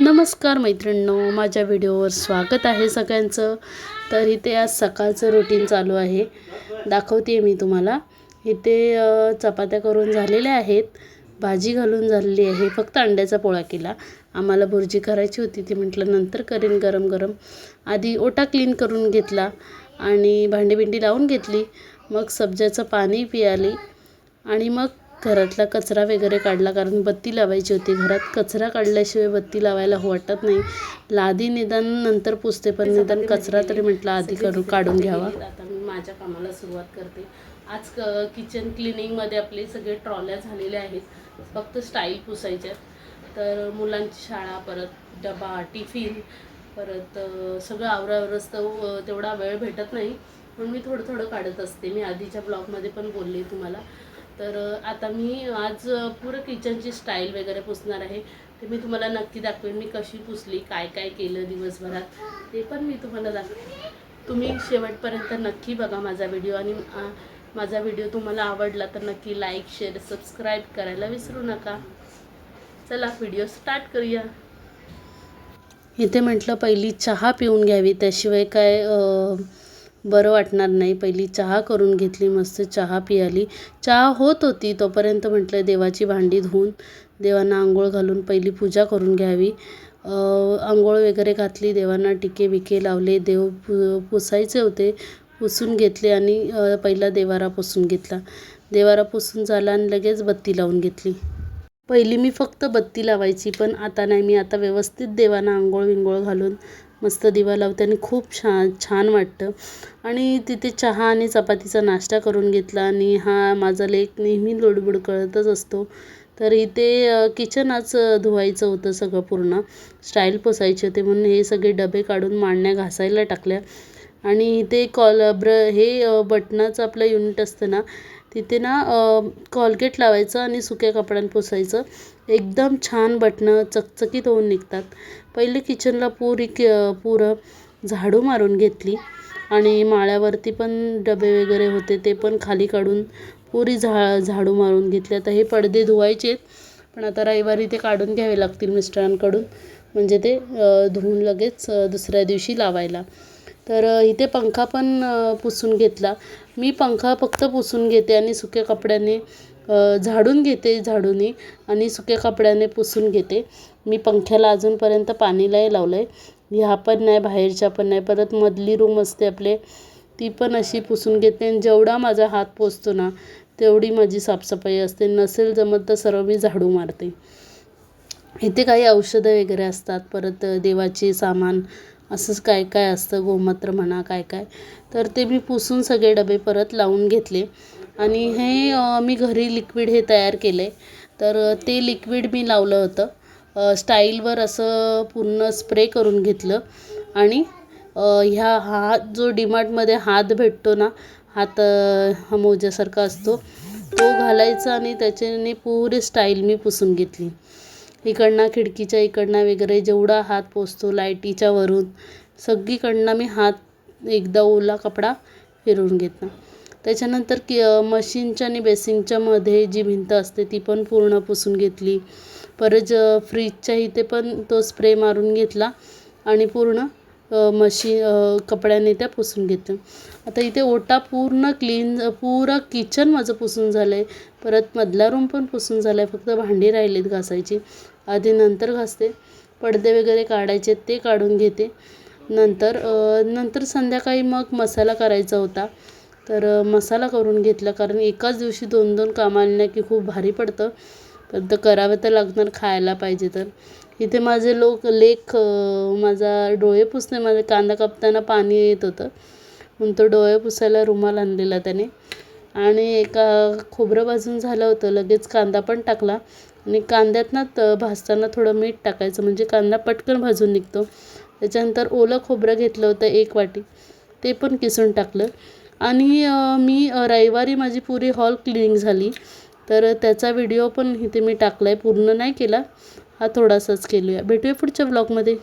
नमस्कार मैत्रिणींनो, माझ्या व्हिडिओवर स्वागत आहे सगळ्यांचं। तर इथे आज सकाळचं रुटीन चालू आहे, दाखवते मी तुम्हाला। इथे चपात्या करून झालेल्या आहेत, भाजी घालून झालेली आहे, फक्त अंड्याचा पोळा केला। आम्हाला भुर्जी करायची होती, ती म्हटलं नंतर करेन गरम गरम। आधी ओटा क्लीन करून घेतला आणि भांडी लावून घेतली, मग सब्जाचं पाणी पियाली आणि मग घरातला कचरा वगैरे काढला, कारण बत्ती लावायची होती। घरात कचरा काढल्याशिवाय बत्ती लावायला वाटत नाही। लादी निदान नंतर पुसते, पण निदान कचरा तरी म्हटलं आधी काढून घ्यावा। आता मी माझ्या कामाला सुरुवात करते। आज किचन क्लिनिंगमध्ये आपले सगळे ट्रॉल्या झालेल्या आहेत, फक्त स्टाईल पुसायच्या। तर मुलांची शाळा, परत डबा, टिफिन, परत सगळं आवरावरच तेवढा वेळ भेटत नाही, म्हणून मी थोडं काढत असते। मी आधीच्या ब्लॉगमध्ये पण बोलले तुम्हाला। तर आता मी आज पुरं किचनची स्टाईल वगैरे पुसणार आहे, ते मी तुम्हाला नक्की दाखवेन। मी कशी पुसली, काय केलं दिवसभरात, ते पण मी तुम्हाला दाखवेन। तुम्ही शेवटपर्यंत नक्की बघा माझा व्हिडिओ, आणि माझा व्हिडिओ तुम्हाला आवडला तर नक्की लाईक, शेअर, सबस्क्राईब करायला विसरू नका। चला व्हिडिओ स्टार्ट करूया। इथे म्हटलं पहिली चहा पिऊन घ्यावी, त्याशिवाय काय बरं वाटणार नाही। पहिली चहा करून घेतली, मस्त चहा पियाली। चहा होत होती तोपर्यंत म्हटलं देवाची भांडी धुवून देवांना आंघोळ घालून पहिली पूजा करून घ्यावी। आंघोळ वगैरे घातली, देवांना टिके बिके लावले, देव पुसायचे होते, पुसून घेतले आणि पहिला देवारा पुसून घेतला। देवारा पुसून झाला आणि लगेच बत्ती लावून घेतली। पहिली मी फक्त बत्ती लावायची, पण आता नाही, मी आता व्यवस्थित देवांना आंघोळ घालून मस्त दिवा लावते आणि खूप छान वाटतं। आणि तिथे चहा आणि चपातीचा नाश्ता करून घेतला, आणि हा माझा लेक नेहमी लुडबुड करतच असतो। तर इथे किचन आज धुवायचं होतं, सगळं पूर्ण स्टाईल पुसायची होती, म्हणून हे सगळे डबे काढून मांडण्या घासायला टाकल्या। आणि इथे हे बटनाचं आपलं युनिट असतं ना, तिथे ना कॉलगेट लावायचं आणि सुक्या कपड्यानं पुसायचं, एकदम छान बटणं चकचकीत होऊन निघतात। पहिले किचनला पुरं झाडू मारून घेतली, आणि माळ्यावरती पण डबे वगैरे होते ते पण खाली काढून पुरी झाडू मारून घेतली। आता हे पडदे धुवायचे, पण आता रविवारी ते काढून घ्यावे लागतील मिस्टरांकडून, म्हणजे ते धुवून लगेच दुसऱ्या दिवशी लावायला। तर इथे पंखा पण पुसून घेतला। मी पंखा फक्त पुसून घेते आणि सुक्या कपड्याने झाडून घेते, झाडूने आणि सुक्या कपड्याने पुसून घेते। मी पंख्याला अजूनपर्यंत पाणी नाही लावलं आहे, ह्या पण नाही, बाहेरच्या पण नाही। परत मधली रूम असते आपले, ती पण अशी पुसून घेते, आणि जेवढा माझा हात पोचतो ना तेवढी माझी साफसफाई असते। नसेल जमत तर सर्व मी झाडू मारते। इथे काही औषधं वगैरे असतात, परत देवाचे सामान, असंच काय असतं, गोमूत्र म्हणा, काय तर ते मी पुसून सगळे डबे परत लावून घेतले। आणि हे मी घरी लिक्विड हे तयार केलं आहे, तर ते लिक्विड मी लावलं होतं स्टाईलवर, असं पूर्ण स्प्रे करून घेतलं। आणि हा जो डीमार्टमध्ये हात भेटतो ना, हात मोज्यासारखा असतो, तो घालायचा आणि त्याच्याने पुरी स्टाईल मी पुसून घेतली। इकडनं खिडकीच्या इकडनं वगैरे जेवढा हात पोचतो, लाईटीच्या वरून सगळीकडनं मी हात एकदा ओला कपडा फिरवून घेतला। त्याच्यानंतर मशीनच्या आणि बेसिंगच्या मध्ये जी भिंत असते ती पण पूर्ण पुसून घेतली। परत फ्रीजच्या इथे पण तो स्प्रे मारून घेतला आणि पूर्ण कपड्याने त्या पुसून घेतलं। आता इथे ओटा पूर्ण पुरं किचन माझं पुसून झालं आहे, परत मधला रूम पण पुसून झाला आहे, फक्त भांडी राहिलीत घासायची, आधी नंतर घासते। पडदे वगैरे काढायचे ते काढून घेते। नंतर संध्याकाळी मग मसाला करायचा होता, तर मसाला करून घेतला, कारण एकाच दिवशी 2 कामं आली की खूप भारी पडतं, पण तर करावं तर लागणार, खायला पाहिजे तर। इथे माझे लेक माझा डोळे पुसणे, माझे कांदा कापताना पाणी येत होतं, म्हणून तो डोळे पुसायला रुमाल आणलेला त्याने। आणि एका खोबरं भाजून झालं होतं, लगेच कांदा पण टाकला, आणि कांद्यात ना भाजताना थोडं मीठ टाकायचं, म्हणजे कांदा पटकन भाजून निघतो। त्याच्यानंतर ओलं खोबरं घेतलं होतं 1 वाटी, ते पण किसून टाकलं। आणि मी रविवारी माझी पुरी हॉल क्लिनिंग झाली, तर त्याचा व्हिडिओ पण इथे मी टाकला आहे, पूर्ण नाही केला, हा थोडासाच केला आहे। भेटूया पुढच्या ब्लॉगमध्ये।